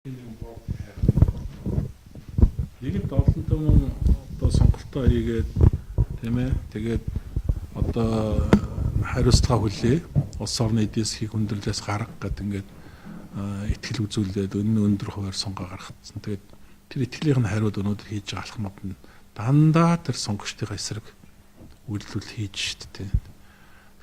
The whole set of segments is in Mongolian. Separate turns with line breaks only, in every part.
Нэгд олон том одоо сонголтоо хийгээд тийм ээ тэгээд одоо хариуцлага хүлээ улс орны эдийн засгийг хүндрэлээс гарга гэдэг ингээд ихтгэл үзүүлээд өндөр хуваар сонгоо гаргацсан. Тэгээд тэр итгэлийнх нь хариуд өнөөдөр хийж байгаа алхмууд нь дандаа тэр сонгогчдын эсрэг үйлдэл хийж штэ.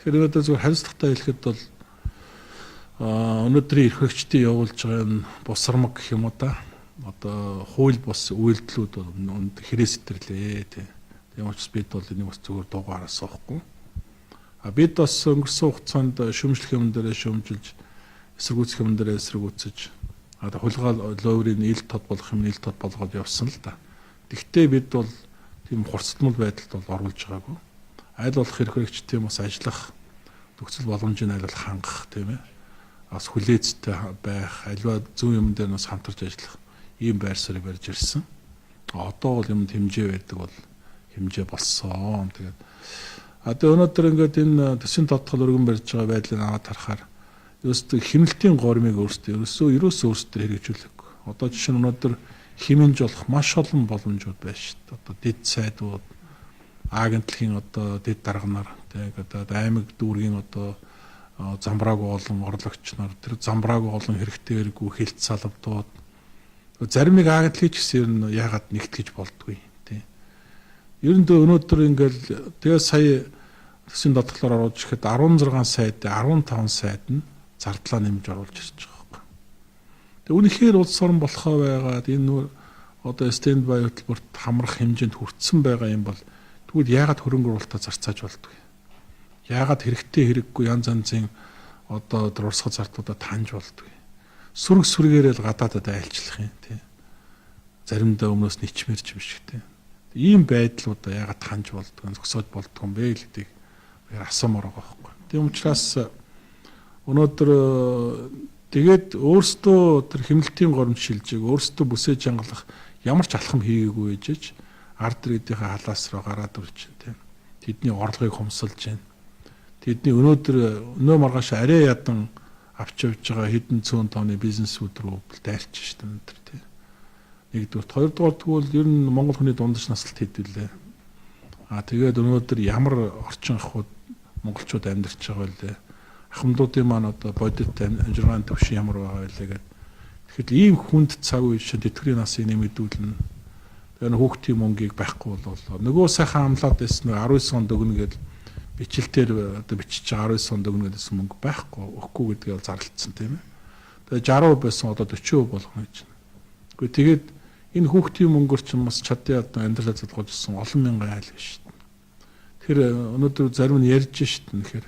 Тэгэхээр өнөөдөр зөвхөн хариуцлагатай хэлэхэд бол өнөөдрийн эрх хэрэгчдийн явуулж байгаа энэ бусармаг гэх юм уу да. Одоо хууль бус үйлдэлүүд хэрэг сэтэрлээ тийм. Тийм учраас бид бол энийг бас зөвхөн дугаараас суухгүй. Бид бас өнгөрсөн хугацаанд шүүмжлэх юм дээрээ шүүмжилж, эсэргүүцэх юм дээрээ эсэргүүцэж, хулгаал лооврын ил тод болох юм ил тод болгоод явсан л да. Тэгвэл бид бол тийм хурцлмал байдалд бол оруулж байгаагүй. Аль болох эрх хэрэгчдийн бас ажиллах нөхцөл боломжийг аль болох хангах тийм ээ. Бас хүлээцтэй байх, аливаа зөв юм дээр бас хамтарч ажиллах ийм байр суурийг барьж ирсэн. Одоо бол юм хэмжээ байдаг бол хэмжээ болсон. Тэгээд одоо өнөөдөр ингээд энэ төсвийн тодтол өргөн барьж байгаа байдлыг аваад харахаар ерөөсөө хэмнэлтийн гормыг ерөөсөө хэрэгжүүлэхгүй. Одоо жишээ нь өнөөдөр хэмнэж болох маш олон боломжууд байна шүү дээ. Одоо дэд сайдууд, агентлагийн одоо дэд дарга нар, тэгээд одоо аймаг дүүргийн одоо замбраагүй олон орлогч нар, тэр замбраагүй олон хэрэгтэй хэрэггүй хэлт салбартууд зарим нэг агентлагч гэсэн ер нь яагаад нэгтгэж болдгүй тийм. Ер нь өнөөдөр ингээл тэгээ сая төсвийн даатгалаар оруулж ихэд 16 сайд 15 сайд нь зардлаа нэмж оруулж ирж байгаа байхгүй. Тэгээ үнэхээр улс орн болохоо байгаад энэ одоо стенд бай хөтөлбөрт хамрах хэмжээнд хүрсэн байгаа юм бол тэгвэл яагаад хөрөнгө оруулалтаа зарцааж болдгүй? Яагаад хэрэгтэй хэрэггүй янз янзын одоо урсгал зардуудаа таньж болдгүй? Сүрэг сүргээрээ л гадаадад айлчлах юм тий. Заримдаа өмнөөс нь ичмэрч юм шиг тий. Ийм байдлуудаа яагаад таньж болдгүй, зогсоод болдгүй юм бэ гэдгийг асуумаар байгаа байхгүй. Тийм учраас өнөөдөр тэгээд өөрсдөө тэр хэмнэлтийн горимж шилжээг өөрсдөө бүсэж хангалах ямар ч алхам хийгээгүй ээжж ард иргэдийнхээ халаас руу гараад ирж байна тий. Тэдний орлогыг хумсалж байна. Тэдний өнөөдөр өнөө маргааш арай ядан авч явж байгаа хэдэн зуун тонны бизнесүүд рүү дайрч штэ өнөөдөр тий. Нэгдүгээр, хоёрдугаар тэгвэл ер нь Монгол хүний дундаж наслт хэдвэлээ. Тэгээд өнөөдөр ямар орчин ахуйд монголчууд амьдарч байгаа вэ? Ахмадуудын маань одоо бодит амжиргааны төвшин ямар байгаа вэ гэдэг. Тэгэхээр ийм хүнд цаг үе шиг тэтгэврийн насыг нэмэгдүүлнэ. Тэгээд хүүхдийн мөнгийг байхгүй болоо. Нөгөө сайхан амлаад байсан 19 онд өгнө гэдэг бичлэлээр одоо бичиж байгаа 19 онд өгнө гэсэн мөнгө байхгүй өгөхгүй гэдгийг зарлцсан тийм ээ. Тэгээд 60% байсан одоо 40% болгоно гэж. Гэхдээ тэгээд энэ хүүхдийн мөнгөөр ч бас чадсан одоо амьдралаа залгуулсан олон мянган айл биш шүү дээ. Тэгэхээр өнөөдөр зарим нь ярьж шүү дээ. Тэгэхээр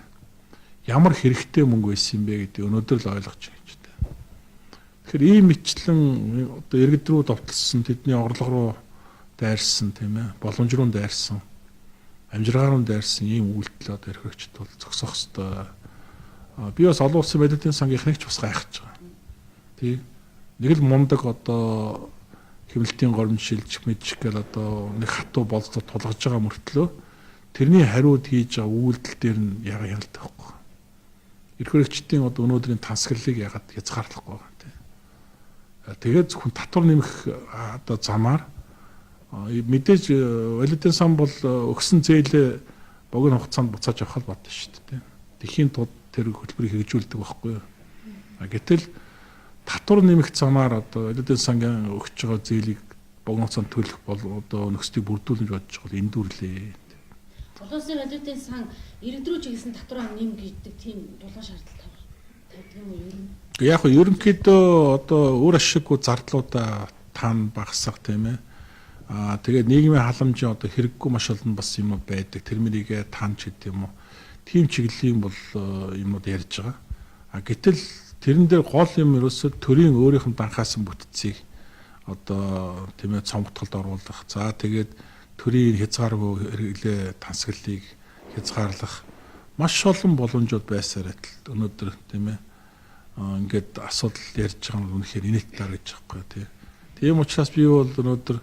ямар хэрэгтэй мөнгө байсан юм бэ гэдэг өнөөдөр л ойлгож байгаа юм ч дээ. Тэгэхээр ийм мэтлэн одоо иргэд рүү довтлсон тэдний орлого руу дайрсан тийм ээ. Боломж руу дайрсан. Амжиргаан дайрсан ийм үйлдэл одоо эрх хэрэгчд бол зогсох ёстой. Би бас олон улсын мэдээллийн сангийнхныг ч бас гайхаж байгаа. Тий. Нэг л мундаг одоо хэмнэлтийн горимж шилжих мэдчих гэл одоо нэг хатуу болцоод тулгаж байгаа мөртлөө тэрний хариуд хийж байгаа үйлдэл дээр нь яга хяналттай байхгүй. Эрх хэрэгчдийн одоо өнөөдрийн тансаглалыг ягаад хязгаарлахгүй байгаа тий. Тэгээд зөвхөн татвар нэмэх одоо замаар мэдээж валютын сан бол өгсөн зээлээ богино хугацаанд буцааж авах болно шүү дээ. Тэхийн тулд тэр хөтөлбөрийг хэрэгжүүлдэг байхгүй юу. Гэтэл татвар нэмэх замаар одоо валютын сангийн өгч байгаа зээлийг богино хугацаанд төлөх бол одоо нөхцөлийг бүрдүүлнэ гэж бодож байгаа эндүрлээ.
Олон улсын валютын сан иргэдрүү чиглэсэн татвар нэм гэдэг тийм дулаан шаардлага тавьдаг юм уу ер нь?
Яг нь ерөнхийдөө одоо өөр ашиггүй зардлуудаа таан багасгах тийм ээ. Тэгээд нийгмийн халамжийн одоо хэрэггүй маш олон бас юм байдаг. Тэрмэрийгээ таанч гэдэг юм уу. Тим чиглэлийн бол юмуд ярьж байгаа. Гэтэл тэрэн дээр гол юм ерөөсөө төрийн өөрийнх нь банхаасан бүтцийг одоо тийм ээ цомгтголд оруулах. За тэгээд төрийн хязгааргүй хэрэглээ тансаглалыг хязгаарлах маш олон боломжууд байсаар байтал өнөөдөр тийм ээ ингээд асуудал ярьж байгаа нь үнэхээр инээдтэй гэж байгаа байхгүй тийм учраас би бол өнөөдөр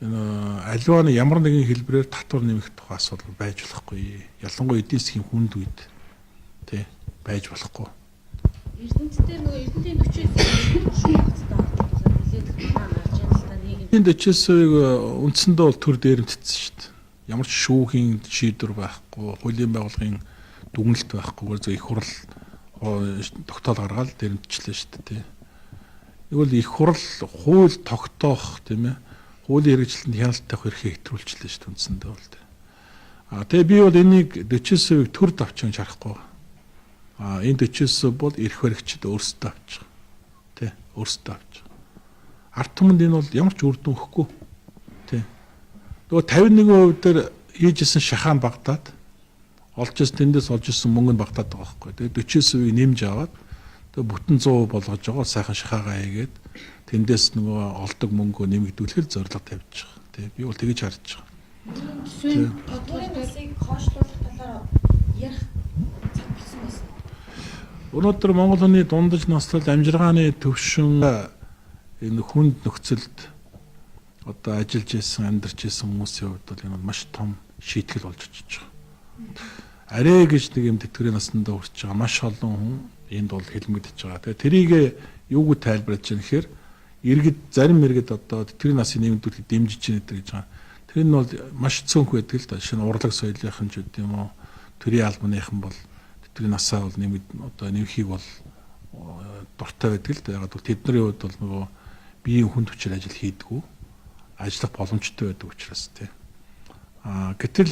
аливаа ямар нэгэн хэлбэрээр татвар нэмэх тухай асуудал байж болохгүй. Ялангуяа эдийн засгийн хүнд үед тий байж болохгүй.
Эрдэнэт дээр нөгөө эрдэнэтийн 40%
энэ 40%-ийг үндсэндээ бол төр дээрэмтсэн шүү дээ. Ямар ч шүүхийн шийдвэр байхгүй, хуулийн байгууллагын дүгнэлт байхгүйгээр зөв их хурл тогтоол гаргаад дээрэмтчлээ шүү дээ. Тэгвэл их хурл хууль тогтоох тийм ээ. Хуулийн хэрэгжилтэнд хяналттай авах эрхээ хэтрүүлчихлээ шүү дээ үндсэндээ бол тийм. Тэгээ би бол энийг 40%-ийг төр давчиж харахгүй. Энэ 40% бол эрх баригчид өөрсдөө авч байгаа. Тэ өөрсдөө авч байгаа. Ард түмэнд энэ бол ямар ч үр дүн өгөхгүй. Тэ. Нөгөө 51% дээр хийжсэн шахаан багтаад олж ирсэн тэндээс олж ирсэн мөнгө нь багтаад байгаа байхгүй. Тэгээ 40%-ийг нэмж аваад тэгээ бүтэн 100% болгож байгаа сайхан шахаагаа хийгээд тэндээс нөгөө олдог мөнгөө нэмэгдүүлэхээр зорилго тавьж байгаа. Тэ би бол тэгэж харж байгаа.
Тодорхой насыг хойшлуулах талаар ярих цаг болсон байсан.
Өнөөдөр Монгол хүний дундаж наслал амжиргааны төвшин энэ хүнд нөхцөлд одоо ажиллаж исэн, амьдарч исэн хүмүүсийн хувьд бол энэ маш том шийтгэл болж очиж байгаа. Арай гэж нэг юм тэтгэврийн насндаа хүрч байгаа маш олон хүн энд бол хэлмэгдэж байгаа. Тэгээ тэрийг юуг тайлбарлаж байгаа гэхээр иргэд зарим иргэд одоо тэтгэврийн насыг нэмэгдүүлэхэд дэмжиж байна гэж байгаа. Тэр нь бол маш цөөнх байдаг л да. Шинэ урлаг соёлынхан ч үгүй юм уу, төрийн албаныхан бол тэтгэврийн насаа бол нэмэхийг бол дуртай байдаг л да. Яг бол тэдний хувьд бол нөгөө биеийн хүнд хүчээр ажил хийдгүү, ажиллах боломжтой байдаг учраас тийм. Гэтэл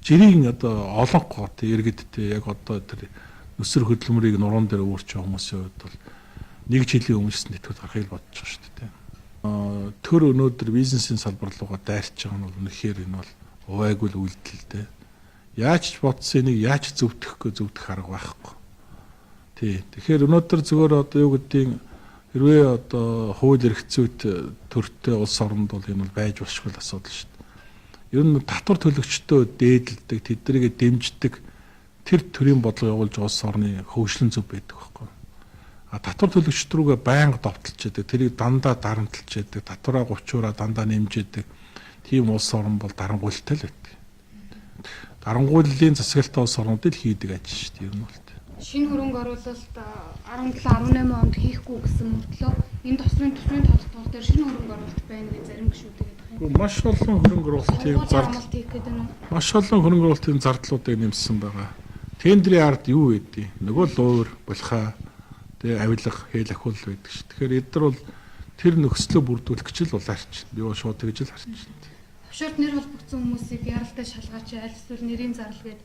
жирийн одоо олонх иргэдтэй яг одоо тэр нүсэр хөдөлмөрийг нуруунд дээр өөрч байгаа хүмүүсийн хувьд бол нэг жилийн өмнөөс нэтгэж гарахыг бодож байгаа шүү дээ. Төр өнөөдөр бизнесийн салбар руугаа дайрч байгаа нь бол үнэхээр энэ бол увайгүй л үйлдэлтэй. Яаж ч бодсон энийг яаж зөвтгөх арга байхгүй. Тий. Тэгэхээр өнөөдөр зөвөр одоо юу гэдгийг хэрвээ одоо хууль эрх зүйт төртөө улс оронд бол энэ бол байж болшгүй асуудал шүү дээ. Ер нь татвар төлөгчдөө дээдэлдэг, тэднийг дэмждэг тэр төрлийн бодлого явуулж байгаа улс орны хөгжлөн зөв байдаг байхгүй. Татвар төлөгчд рүүгээ байнга довтолж яадаг, тэрийг дандаа дарамтлж яадаг, татвараа 30%-аар дандаа нэмж яадаг. Тийм улс орн бол дарангуйлалтай л байдаг. Дарангуйллын засаглалтаа улс орнууд л хийдэг ажил шүү дээ. Ер нь бол
шинэ хөрөнгө оруулалт 17-18 онд хийхгүй гэсэн мөртлөө энэ төсвийн тодтгол дээр шинэ хөрөнгө оруулалт байна гэж зарим гишүүдээ гэдэг юм.
маш олон хөрөнгө оруулалтын зардлуудыг нэмсэн байгаа. Тендерийн ард юу байдгийг нөгөө луур булхаа тэгээ авилга хээл ахуул байдаг ш. Тэгэхээр эдгээр бол тэр нөхцлөө бүрдүүлэх гэж л бол харч. Би бол шууд тэгж л харч.
Төвшөрт нэр холбогдсон хүмүүсийг яралтай шалгаач, аль эсвэл нэрийн зарлал гээд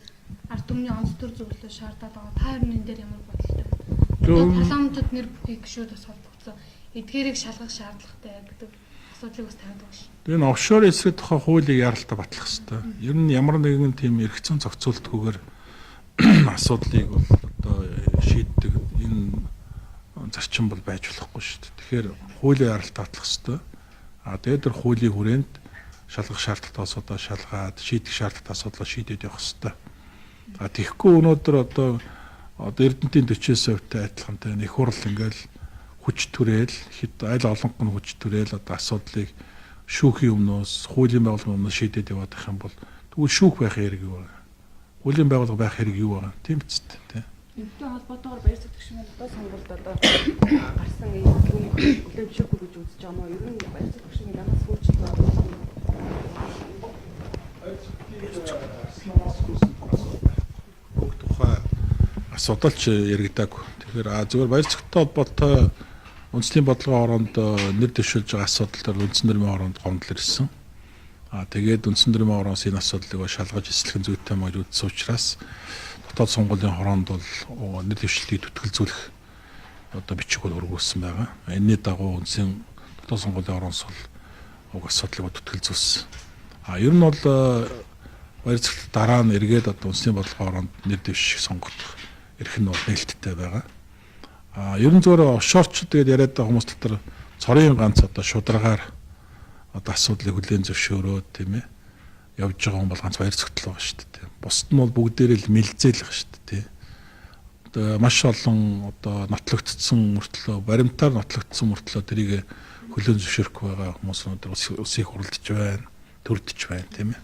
ард түмний онц төр зөвлөлөө шаардаад байгаа. Та хоёр энэ дээр ямар бодолтой вэ? Парламентод нэр бүхий гишүүд бас холбогдсон. Эдгээрийг шалгах шаардлагатай гэдэг асуудлыг бас тавьдаг ш.
Энэ офшор эсрэг тухай хуулийг яралтай батлах хэрэгтэй. Ер нь ямар нэгэн тийм эрх зүйн зохицуултгүйгээр асуудлыг бол одоо шийддэг энэ зарчим бол байж болохгүй шүү дээ. Тэгэхээр хуулийн яралтай батлах хэрэгтэй. Тэгээд тэр хуулийн хүрээнд шалгах шаардлагатай асуудал шалгаад, шийдэх шаардлагатай асуудлаа шийдээд явах хэрэгтэй. Тэгэхгүй өнөөдөр одоо Эрдэнэтийн 40%-тай адилхантай их хурл ингээл хүч түрээл, аль олонх нь хүч түрээл одоо асуудлыг шүүхийн өмнөөс, хуулийн байгууллагын өмнөөс шийдээд яваад байх юм бол тэгвэл шүүх байх хэрэг юу вэ? Хуулийн байгууллага байх хэрэг юу вэ? Тийм биз дээ.
Энэтэй холбоотойгоор баяр сэтгэгчийн одоо сонгуульд одоо гарсан энэ үлэмжшгүй гэж үзэж байгаа мó. Ер нь баяр сэтгэгчийн ганц хөөцөлт
тухай асуудал ч яригдаг. Тэгэхээр зөвхөн баяр сэтгэгчтэй холбоотой үндэсний бодлогын оронд нэр дэвшүүлж байгаа асуудал дээр үндсэн нэрмийн оронд гомдол ирсэн. Тэгээд үндсэн нэрмийн ороос энэ асуудлыг шалгаж эслэх зүйтэй мөн үзсэн учраас дотоод сонгуулийн хороонд бол нэр дэвшлтийг түтгэлзүүлэх одоо бичиг бол өргүүлсэн байгаа. Энэний дагуу үндсэн дотоод сонгуулийн ороос бол асуудлыг түтгэлзүүлсэн. Ер нь бол баяр сэтгэгчд дараа нь эргээд одоо үндэсний бодлогын оронд нэр дэвших сонгох эрх нь бол нээлттэй байгаа. Ер нь зөвхөн офшорч тэгээд яриад байгаа хүмүүс дотор цорын ганц одоо шударгаар одоо асуудлыг хүлээн зөвшөөрөөд тийм ээ явж байгаа хүн бол ганц баяр сэтгэгчл байгаа шүү дээ. Бусд нь бол бүгдээрээ л мэлзээл байгаа шүү дээ. Одоо маш олон одоо нотлогдсон мөртлөө баримтаар нотлогдсон мөртлөө тэрийг хүлээн зөвшөөрөх байгаа хүмүүс өнөөдөр усыг хуралдаж байна, төрдөж байна тийм ээ.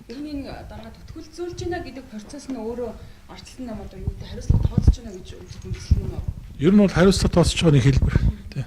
ер нь энэ дараа түтгэлзүүлж байна гэдэг процесс нь өөрөө арчлан нам одоо юу гэдэг хариуцлага тооцож байна гэж үзэх юм байна уу?
Ер нь бол хариуцлага тооцож байгаа нэг хэлбэр тийм.